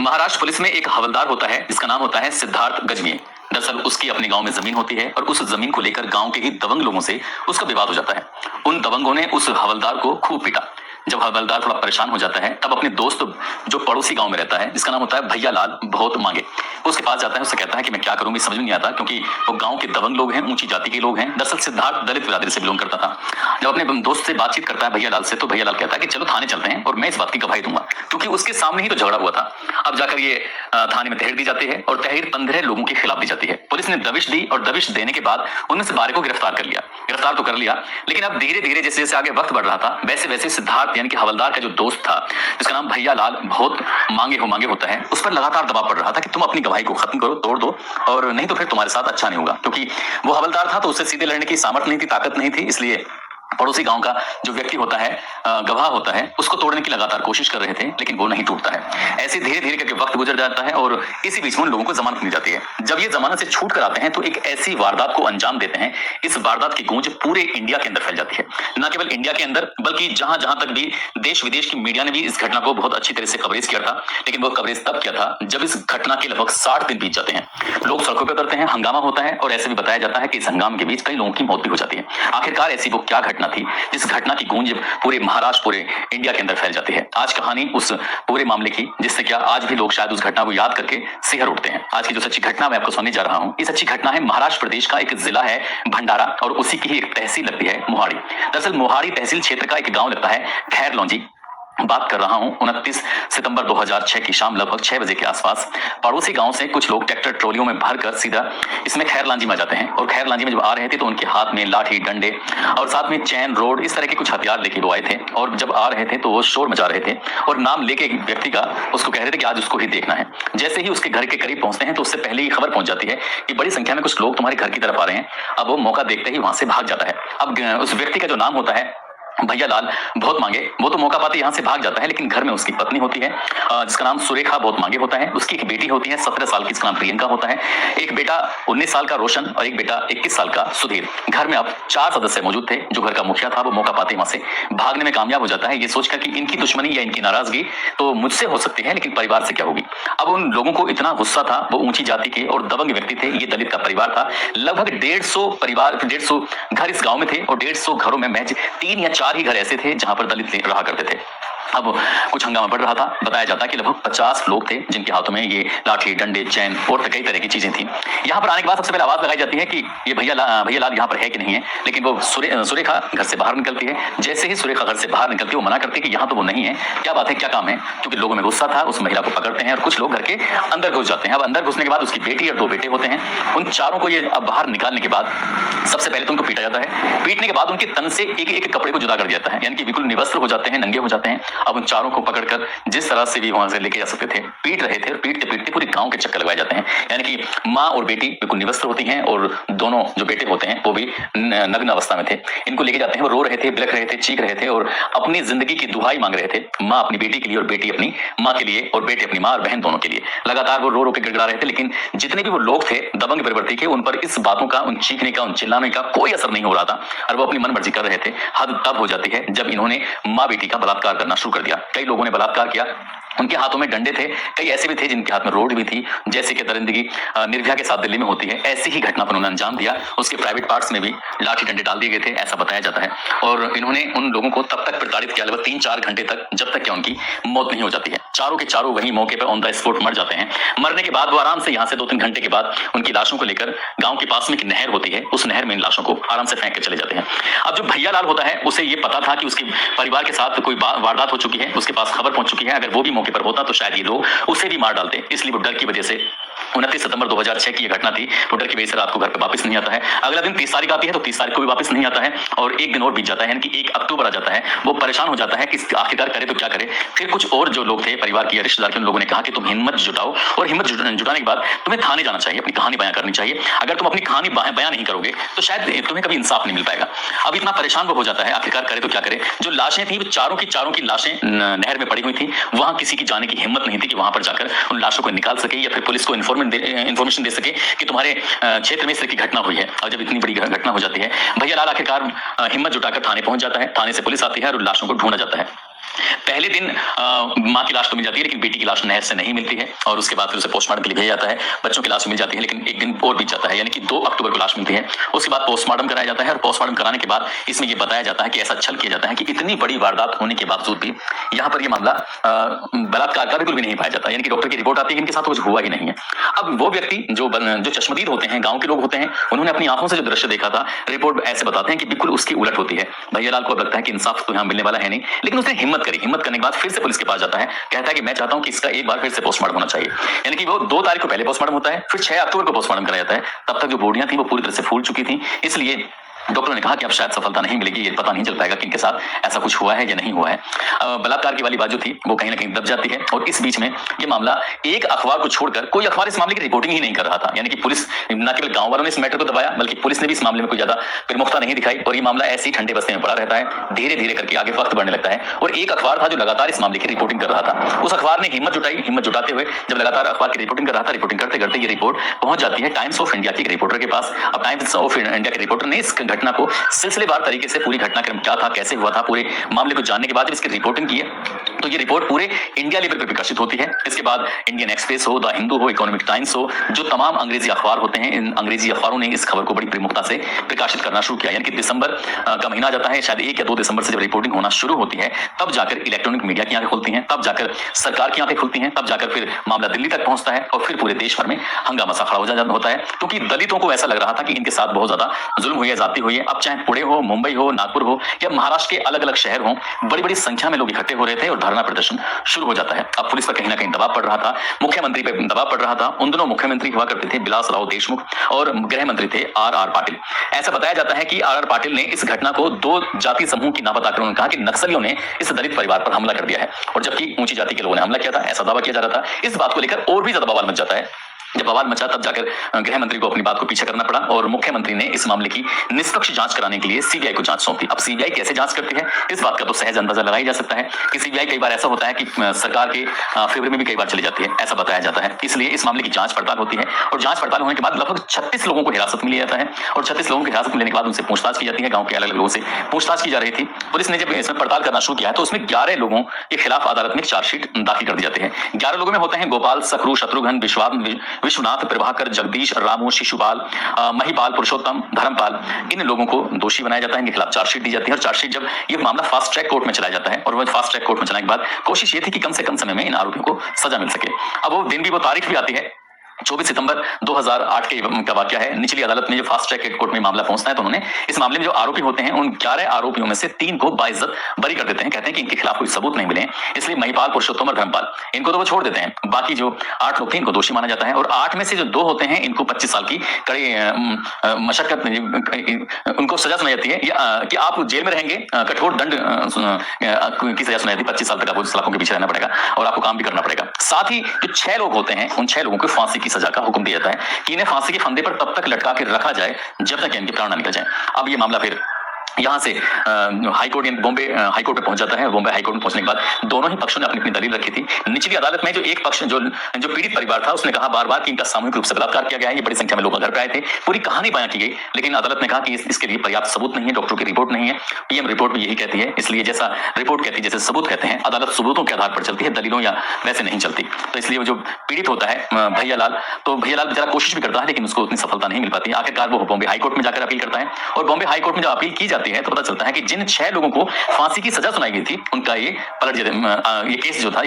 Maharashtra police में एक हवलदार होता है जिसका नाम होता है सिद्धार्थ गजभिये। दरअसल उसकी अपने गांव में जमीन होती है और उस जमीन को लेकर गांव के ही दबंग लोगों से उसका विवाद हो जाता है। उन दबंगों ने उस हवलदार को खूब पीटा। जब हवलदार थोड़ा परेशान हो जाता है तब अपने दोस्त जो पड़ोसी गांव में रहता है जिसका नाम होता है भैया लाल बहुत मांगे, उसके पास जाता है। उससे कहता है कि मैं क्या करूं, मुझे समझ में नहीं आता, क्योंकि वो गांव के दबंग लोग हैं, ऊंची जाति के लोग हैं। दरअसल सिद्धार्थ दलित बिरादरी से बिलोंग करता था। जब अपने दोस्त से बातचीत करता है भैया लाल से, तो भैया लाल कहता है कि चलो थाने चलते हैं और मैं इस बात की गवाही दूंगा, क्योंकि उसके सामने ही तो झगड़ा हुआ था। अब जाकर ये थाने में तहरीर दी जाती है और तहरीर 15 लोगों के खिलाफ दी जाती है। पुलिस ने दबिश दी और दबिश देने के बाद उनमें से 12 को गिरफ्तार कर लिया। गिरफ्तार तो कर लिया, लेकिन अब धीरे धीरे जैसे जैसे आगे वक्त बढ़ रहा था वैसे वैसे सिद्धार्थ यानी कि हवलदार का जो दोस्त था जिसका नाम भैया लाल बहुत मांगे होता है, उस पर लगातार दबाव पड़ रहा था कि तुम अपनी गवाही को खत्म करो, तोड़ दो, और नहीं तो फिर तुम्हारे साथ अच्छा नहीं होगा। क्योंकि वो हवलदार था तो उससे सीधे लड़ने की सामर्थ्य नहीं थी, ताकत नहीं थी, इसलिए पड़ोसी गांव का जो व्यक्ति होता है, गवाह होता है, उसको तोड़ने की लगातार कोशिश कर रहे थे, लेकिन वो नहीं टूटता है। ऐसे धीरे धीरे करके वक्त गुजर जाता है और इसी बीच में उन लोगों को जमानत मिल जाती है। जब ये जमानत से छूट कर आते हैं तो एक ऐसी वारदात को अंजाम देते हैं, इस वारदात की गूंज पूरे इंडिया के अंदर फैल जाती है। न केवल इंडिया के अंदर बल्कि जहां जहां तक भी देश विदेश की मीडिया ने भी इस घटना को बहुत अच्छी तरह से कवरेज किया था। लेकिन वो कवरेज तब किया था जब इस घटना के लगभग 60 दिन बीत जाते हैं। लोग सड़कों पर उतरते हैं, हंगामा होता है और ऐसे भी बताया जाता है कि इस हंगामे के बीच कई लोगों की मौत भी हो जाती है। आखिरकार ऐसी वो क्या घटना थी जिस घटना की गूंज पूरे महाराष्ट्र, पूरे इंडिया के अंदर फैल जाती है। आज कहानी उस पूरे मामले की जिससे क्या आज भी लोग शायद उस घटना को याद करके सिहर उठते हैं। आज की जो सच्ची घटना मैं आपको सुनाने जा रहा हूं, ये सच्ची घटना है महाराष्ट्र प्रदेश का एक जिला है भंडारा और उसी की ही एक तहसील लगती है मोहाड़ी। दरअसल मोहाड़ी तहसील क्षेत्र का एक गांव लगता है खैरलौंजी। बात कर रहा हूं 29 सितंबर 2006 की शाम लगभग 6 बजे के आसपास। पड़ोसी गांव से कुछ लोग ट्रैक्टर ट्रॉलियों में भरकर सीधा इसमें खैरलांजी में जाते हैं और खैरलांजी में जब आ रहे थे तो उनके हाथ में लाठी, डंडे और साथ में चैन, रोड, इस तरह के कुछ हथियार लेके वो आए थे। और जब आ रहे थे तो वो शोर मचा रहे थे और नाम लेके एक व्यक्ति का उसको कह रहे थे कि आज उसको ही देखना है। जैसे ही उसके घर के करीब पहुंचते हैं तो उससे पहले ही खबर पहुंच जाती है कि बड़ी संख्या में कुछ लोग तुम्हारे घर की तरफ आ रहे हैं। अब वो मौका देखते ही वहां से भाग जाता है। अब उस व्यक्ति का जो नाम होता है भैया लाल बहुत मांगे, वो तो मौका पाते यहाँ से भाग जाता है, लेकिन घर में उसकी पत्नी होती है जिसका नाम सुरेखा बहुत मांगे होता है। उसकी एक बेटी होती है 17 साल की, जिसका नाम प्रियंका होता है। एक बेटा 19 साल का रोशन और एक बेटा 21 साल का सुधीर। घर में अब 4 सदस्य मौजूद थे। जो घर का मुखिया था वो मौका पाते वहां से भागने में कामयाब हो जाता है, ये सोचकर कि इनकी दुश्मनी या इनकी नाराजगी तो मुझसे हो सकती है, लेकिन परिवार से क्या होगी। अब उन लोगों को इतना गुस्सा था, वो ऊंची जाति के और दबंग व्यक्ति थे। ये दलित का परिवार था। लगभग 150 परिवार, 150 घर इस गांव में थे और 150 घरों में महज 3 या 4 ही घर ऐसे थे जहां पर दलित रहा करते थे। अब कुछ हंगामा बढ़ रहा था। बताया जाता है कि लगभग 50 लोग थे जिनके हाथों में ये लाठी, डंडे, चैन और कई तरह की चीजें थी। यहाँ पर आने के बाद सबसे पहले आवाज लगाई जाती है कि ये भैया लाल यहाँ पर है कि नहीं है, लेकिन वो सुरेखा घर से बाहर निकलती है। जैसे ही सुरेखा घर से बाहर निकलती है वो मना करती है कि यहाँ तो वो नहीं है, क्या बात है, क्या काम है। क्योंकि लोगों में गुस्सा था, उस महिला को पकड़ते हैं और कुछ लोग घर के अंदर घुस जाते हैं। अब अंदर घुसने के बाद उसकी बेटी और 2 बेटे होते हैं। उन चारों को ये अब बाहर निकालने के बाद सबसे पहले तो उनको पीटा जाता है। पीटने के बाद उनके तन से एक एक कपड़े को जुदा कर दिया जाता है, यानी कि बिल्कुल निवस्त्र हो जाते हैं, नंगे हो जाते हैं। अब उन चारों को पकड़कर जिस तरह से भी वहां से लेके जा सकते थे पीट रहे थे और पीटते पीटते पूरे गांव के चक्कर लगाए जाते हैं। यानी कि माँ और बेटी बिल्कुल निवस्त्र होती हैं और दोनों जो बेटे होते हैं वो भी नग्न अवस्था में थे। इनको लेके जाते हैं, वो रो रहे थे, बिलख रहे थे, चीख रहे थे और अपनी जिंदगी की दुहाई मांग रहे थे। माँ अपनी बेटी के लिए और बेटी अपनी माँ के लिए और बेटे अपनी माँ और बहन दोनों के लिए। लगातार वो रो रो के गिड़गिड़ा रहे थे, लेकिन जितने भी वो लोग थे दबंग प्रवृत्ति के, उन पर इस बातों का, उन चीखने का, उन चिल्लाने का कोई असर नहीं हो रहा था और वो अपनी मन मर्जी कर रहे थे। हद तब हो जाती है जब इन्होंने माँ बेटी का बलात्कार करना शुरू कर दिया। कई लोगों ने बलात्कार किया। उनके हाथों में डंडे थे, कई ऐसे भी थे जिनके हाथ में रोड भी थी, जैसे कि दरिंदगी निर्भया के साथ दिल्ली में होती है। ऐसी ही घटना पर उन्होंने अंजाम दिया। उसके प्राइवेट पार्ट्स में भी लाठी डंडे डाल दिए गए थे, ऐसा बताया जाता है। और इन्होंने उन लोगों को तब तक प्रताड़ित किया लगभग 3-4 घंटे तक, जब तक कि उनकी मौत नहीं हो जाती है। चारों के चारों वहीं मौके पर ऑन द स्पॉट मर जाते हैं। मरने के बाद वो आराम से यहाँ से 2-3 घंटे के बाद उनकी लाशों को लेकर गांव के पास में एक नहर होती है, उस नहर में इन लाशों को आराम से फेंक के चले जाते हैं। अब जो भैया लाल होता है उसे ये पता था कि उसके परिवार के साथ कोई वारदात हो चुकी है, उसके पास खबर पहुंच चुकी है। अगर वो भी मौके पर होता तो शायद लोग उसे भी मार डालते, इसलिए वो डर की वजह से 29 सितंबर 2006 की यह घटना थी। वो डर की वजह से रात को घर पे वापस नहीं आता है। अगला दिन 30 तारीख आती है तो 30 तारीख को भी वापस नहीं आता है और एक दिन और बीत जाता है, यानी कि 1 अक्टूबर आ जाता है। वो परेशान हो जाता है कि आखिरकार करे तो क्या करे। फिर कुछ और जो लोग थे परिवार के रिश्तेदार के, उन लोगों ने कहा कि तुम हिम्मत जुटाओ और हिम्मत जुटाने के बाद तुम्हें थाने जाना चाहिए, अपनी कहानी बयां करनी चाहिए। अगर तुम अपनी कहानी बयां नहीं करोगे तो शायद तुम्हें कभी इंसाफ नहीं मिल पाएगा। अब इतना परेशान वो हो जाता है, आखिरकार करे तो क्या करे। जो लाशें थी वो चारों की लाशें नहर में पड़ी हुई थी। वहां किसी की जाने की हिम्मत नहीं थी कि वहां पर जाकर उन लाशों को निकाल सके या फिर पुलिस को इन्फॉर्मेशन दे सके कि तुम्हारे क्षेत्र में इस तरह की घटना हुई है। और जब इतनी बड़ी घटना हो जाती है, भैया लाल आखिरकार हिम्मत जुटाकर थाने पहुंच जाता है। थाने से पुलिस आती है और उन लाशों को ढूंढा जाता है। पहले दिन माँ की लाश तो मिल जाती है, लेकिन बेटी की लाश नहर से नहीं मिलती है और उसके बाद फिर उसे पोस्टमार्टम के लिए भेजा जाता है। बच्चों की लाश मिल जाती है, लेकिन एक दिन और बीत जाता है, यानी कि 2 अक्टूबर को लाश मिलती है। उसके बाद पोस्टमार्टम कराया जाता है और पोस्टमार्टम कराने के बाद इसमें यह बताया जाता है कि ऐसा छल किया जाता है कि इतनी बड़ी वारदात होने के बावजूद भी यहाँ पर यह मामला बलात्कार का बिल्कुल भी नहीं पाया जाता, यानी कि डॉक्टर की रिपोर्ट आती है कि इनके साथ कुछ हुआ ही नहीं है। अब वो व्यक्ति जो चश्मदीद होते हैं, गांव के लोग होते हैं, उन्होंने अपनी आंखों से जो दृश्य देखा था, रिपोर्ट ऐसे बताते हैं कि बिल्कुल उसकी उलट होती है। भैयालाल को लगता है कि इंसाफ तो यहाँ मिलने वाला है नहीं, लेकिन उसने हिम्मत करी। हिम्मत करने के बाद फिर से पुलिस के पास जाता है, कहता है कि मैं चाहता हूं कि इसका एक बार फिर से पोस्टमार्टम होना चाहिए। यानी कि वो 2 तारीख को पहले पोस्टमार्टम होता है, फिर 6 अक्टूबर को पोस्टमार्टम कराया जाता है। तब तक जो बॉडियां थी वो पूरी तरह से फूल चुकी थी, इसलिए डॉक्टरों ने कहा कि अब शायद सफलता नहीं मिलेगी, ये पता नहीं चल पाएगा कि इनके साथ ऐसा कुछ हुआ है या नहीं हुआ है। बलात्कार की वाली बात जो थी वो कहीं ना कहीं दब जाती है और इस बीच में ये मामला एक अखबार को छोड़कर कोई अखबार इस मामले की रिपोर्टिंग ही नहीं कर रहा था। यानी कि पुलिस न केवल गांव वालों ने इस मैटर को दबाया, बल्कि पुलिस ने भी इस मामले में कोई ज्यादा प्रमुखता नहीं दिखाई और ये मामला ऐसे ही ठंडे बस्ते में पड़ा रहता है। धीरे धीरे करके आगे वक्त बढ़ने लगता है और एक अखबार था जो लगातार इस मामले की रिपोर्टिंग कर रहा था। उस अखबार ने हिम्मत जुटाई, हिम्मत जुटाते हुए जब लगातार अखबार की रिपोर्टिंग कर रहा था, रिपोर्टिंग करते करते ये रिपोर्ट पहुंच जाती है टाइम्स ऑफ इंडिया के रिपोर्टर के पास। अब टाइम्स ऑफ इंडिया के रिपोर्टर ने इस घटना को सिलसिलेवार तरीके से पूरी घटनाक्रम क्या था, कैसे हुआ था, पूरे मामले को जानने के बाद जब इसकी रिपोर्टिंग की है तो ये रिपोर्ट पूरे इंडिया लेवल पर प्रकाशित होती है। इसके बाद इंडियन एक्सप्रेस हो, द हिंदू हो, इकोनॉमिक टाइम्स हो, जो तमाम अंग्रेजी अखबार होते हैं, इन अंग्रेजी अखबारों ने इस खबर को बड़ी प्रमुखता से प्रकाशित करना शुरू किया। यानी कि दिसंबर का महीना जाता है, शायद 1 या 2 दिसंबर से जब रिपोर्टिंग होना शुरू होती है, तब जाकर इलेक्ट्रॉनिक मीडिया की आंखें खुलती हैं, तब जाकर सरकार की आंखें खुलती हैं, तब जाकर फिर मामला दिल्ली तक पहुंचता है और फिर पूरे देश भर में हंगामा सा खड़ा होता है, क्योंकि दलितों को ऐसा लग रहा था कि इनके साथ बहुत ज्यादा जुल्म हुई है, जाती हुई है। अब चाहे पुणे हो, मुंबई हो, नागपुर हो या महाराष्ट्र के अलग अलग शहर हो, बड़ी बड़ी संख्या में लोग इकट्ठे हो रहे थे और धरना प्रदर्शन शुरू हो जाता है। अब पुलिस पर कहीं ना कहीं दबाव पड़ रहा था, मुख्यमंत्री पर दबाव पड़ रहा था। उन दोनों मुख्यमंत्री हुआ करते थे विलासराव देशमुख और गृह मंत्री थे आर पाटिल। ऐसा बताया जाता है कि आर पाटिल ने इस घटना को 2 जाति समूह की ना बताकर उन्होंने कहा कि नक्सलियों ने इस दलित परिवार पर हमला कर दिया है, और जबकि ऊंची जाति के लोगों ने हमला किया था, ऐसा दावा किया जा रहा था। इस बात को लेकर और भी ज्यादा बवाल मच जाता है। जब बवाल मचा तब जाकर गृह मंत्री को अपनी बात को पीछे करना पड़ा और मुख्यमंत्री ने इस मामले की निष्पक्ष जांच कराने के लिए सीबीआई को जांच सौंपी। अब सीबीआई कैसे जांच करती है, इस बात का तो सहज अंदाजा लगाया जा सकता है कि सीबीआई कई बार ऐसा होता है कि सरकार के फेवर में भी कई बार चली जाती है, ऐसा बताया जाता है। इसलिए इस मामले की जांच पड़ताल होती है और जांच पड़ताल होने के बाद लगभग 36 लोगों को हिरासत में लिया जाता है और 36 लोगों की हिरासत में लेने के बाद उनसे पूछताछ की जाती है। गांव के अलग अलग लोगों से पूछताछ की जा रही थी। पुलिस ने जब इसमें पड़ताल करना शुरू किया है तो उसमें 11 लोगों के खिलाफ अदालत में चार्जशीट दाखिल कर दी जाती है। 11 लोगों में होते हैं गोपाल, सकरू, शत्रुघ्न, विश्वनाथ, प्रभाकर, जगदीश, रामू, शिशुपाल, महिपाल, पुरुषोत्तम, धर्मपाल। इन लोगों को दोषी बनाया जाता है, इनके खिलाफ चार्जशीट दी जाती है और चार्जशीट जब ये मामला फास्ट ट्रैक कोर्ट में चलाया जाता है और वो फास्ट ट्रैक कोर्ट में चलाने के बाद कोशिश ये थी कि कम से कम समय में इन आरोपियों को सजा मिल सके। अब वो दिन भी, वो तारीख भी आती है 24 सितंबर 2008 का वाकया है। निचली अदालत में जो फास्ट ट्रैक कोर्ट में मामला पहुंचता है तो उन्होंने इस मामले में जो आरोपी होते हैं उन 11 आरोपियों में से 3 को बाइज्जत बरी कर देते हैं। कहते हैं कि इनके खिलाफ कोई सबूत नहीं मिले, इसलिए महिपाल, पुरुषोत्तम और धर्मपाल, इनको तो वो छोड़ देते हैं। बाकी जो 8 लोग थे इनको दोषी माना जाता है और 8 में से जो 2 होते हैं इनको 25 साल की कड़ी मशक्कत, उनको सजा सुनाई जाती है कि आप जेल में रहेंगे, कठोर दंड की सजा सुनाई जाती है। 25 साल तक आपको सलाखों के पीछे रहना पड़ेगा और आपको काम भी करना पड़ेगा। साथ ही जो 6 लोग होते हैं उन 6 लोगों को फांसी की सजा का हुक्म दिया जाता है कि इन्हें फांसी के फंदे पर तब तक लटका के रखा जाए जब तक इनके प्राण न निकल जाए। अब ये मामला फिर यहां से हाईकोर्ट, बॉम्बे हाईकोर्ट में पहुंच जाता है। बॉम्बे हाईकोर्ट में पहुंचने के बाद दोनों ही पक्षों ने अपनी अपनी दलील रखी थी। निचली अदालत में जो एक पक्ष, जो पीड़ित परिवार था, उसने कहा बार बार कि इनका सामूहिक रूप से बलात्कार किया गया है, ये बड़ी संख्या में लोग घर पे आए थे, पूरी कहानी बयां की गई, लेकिन अदालत ने कहा कि इसके लिए पर्याप्त सबूत नहीं है, डॉक्टरों की रिपोर्ट नहीं है, पीएम रिपोर्ट भी यही कहती है। इसलिए जैसा रिपोर्ट कहती है, जैसे सबूत कहते हैं, अदालत सबूतों के आधार पर चलती है, दलीलों या वैसे नहीं चलती। तो इसलिए वो जो पीड़ित होता है भैयालाल, तो भैयालाल बेचारा कोशिश भी करता है लेकिन उसको उतनी सफलता नहीं मिल पाती। आखिरकार वो बॉम्बे हाईकोर्ट में जाकर अपील करता है और बॉम्बे हाईकोर्ट में जब अपील की जाती है तो पता चलता है कि जिन 6 लोगों को फांसी की सजा सुनाई गई थी उनका ये पलट ये केस जो था,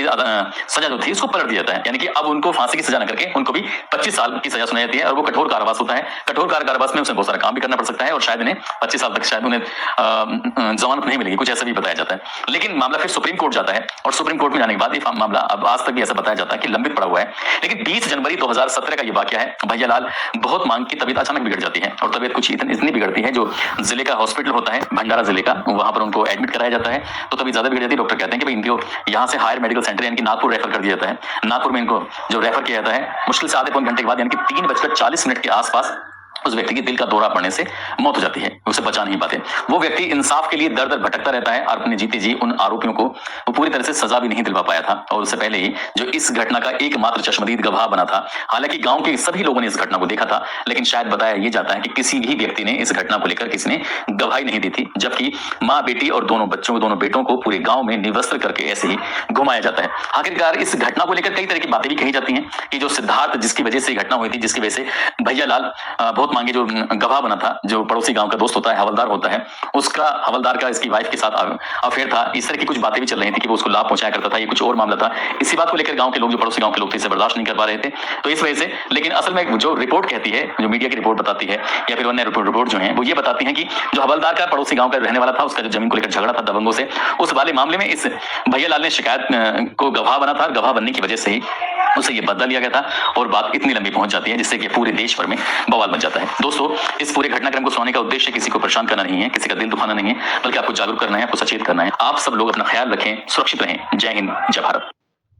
सजा जो थी उसको पलट दिया जाता है। यानी कि अब उनको फांसी की सजा न करके उनको भी 25 साल की सजा सुनाई जाती है और वो कठोर कारावास होता है। कठोर कारावास में उसे बहुत सारा काम भी करना पड़ सकता है और शायद इन्हें 25 साल तक शायद उन्हें जमानत नहीं मिलेगी, कुछ ऐसा भी बताया जाता है। लेकिन मामला फिर सुप्रीम कोर्ट जाता है और सुप्रीम कोर्ट में जाने के बाद ये मामला अब आज तक भी ऐसा बताया जाता है कि लंबित पड़ा हुआ है। लेकिन 20 जनवरी 2017 का ये वाकया है। भैयालाल बहुत मांग की तबीयत अचानक बिगड़ जाती है और तबीयत कुछ इतनी बिगड़ती है, जो जिले का हॉस्पिटल होता है भंडारा जिले का, वहां पर उनको एडमिट कराया जाता है तो तभी ज्यादा बिगड़ जाती है। डॉक्टर कहते हैं कि भाई इनको यहाँ से हायर मेडिकल सेंटर यानी कि नागपुर रेफर कर दिया जाता है। नागपुर में इनको जो रेफर किया जाता है मुश्किल से आधे पौन घंटे के बाद, यानी कि 3:40 के आसपास उस व्यक्ति की दिल का दौरा पड़ने से मौत हो जाती है, उसे बचा नहीं पाते। वो व्यक्ति इंसाफ के लिए दर दर भटकता रहता है और अपने जीते जी उन आरोपियों को वो पूरी तरह से सजा भी नहीं दिलवा पाया था। और उससे पहले ही जो इस घटना का एकमात्र चश्मदीद गवाह बना था, हालांकि गांव के सभी लोगों ने इस घटना को देखा था, लेकिन शायद बताया यह जाता है कि किसी भी व्यक्ति ने इस घटना को लेकर किसी ने गवाही नहीं दी थी, जबकि माँ बेटी और दोनों बेटों को पूरे गांव में निवस्त्र करके ऐसे ही घुमाया जाता है। आखिरकार इस घटना को लेकर कई तरह की बातें भी कही जाती हैं कि जो सिद्धार्थ जिसकी वजह से घटना हुई थी, जिसकी वजह से भैया लाल बहुत मांगे जो गवाह बना था, जो पड़ोसी गांव का दोस्त होता है, हवलदार होता है, उसका हवलदार का इसकी वाइफ के साथ अफेयर था। इस तरह की कुछ बातें भी चल रही थी कि वो उसको लाभ पहुंचाया करता था, ये कुछ और मामला था। इसी बात को लेकर गांव के लोग, जो पड़ोसी गांव के लोग थे, इसे बर्दाश्त नहीं कर पा रहे थे, तो इस वजह से। लेकिन असल में जो रिपोर्ट कहती है, जो मीडिया की रिपोर्ट बताती है या फिर अन्य रिपोर्ट जो है, वो ये बताती है कि जो हवलदार का पड़ोसी गांव का रहने वाला था, उसका जो जमीन को लेकर झगड़ा था दबंगों से, उस वाले मामले में इस भैया लाल ने शिकायत को गवाह बना था। गवाह बनने की वजह से ही उसे ये बदला लिया गया था और बात इतनी लंबी पहुंच जाती है जिससे कि पूरे देश भर में बवाल मच जाता है। दोस्तों, इस पूरे घटनाक्रम को सुनाने का उद्देश्य किसी को परेशान करना नहीं है, किसी का दिल दुखाना नहीं है, बल्कि आपको जागरूक करना है, आपको सचेत करना है। आप सब लोग अपना ख्याल रखें, सुरक्षित रहें। जय हिंद, जय भारत।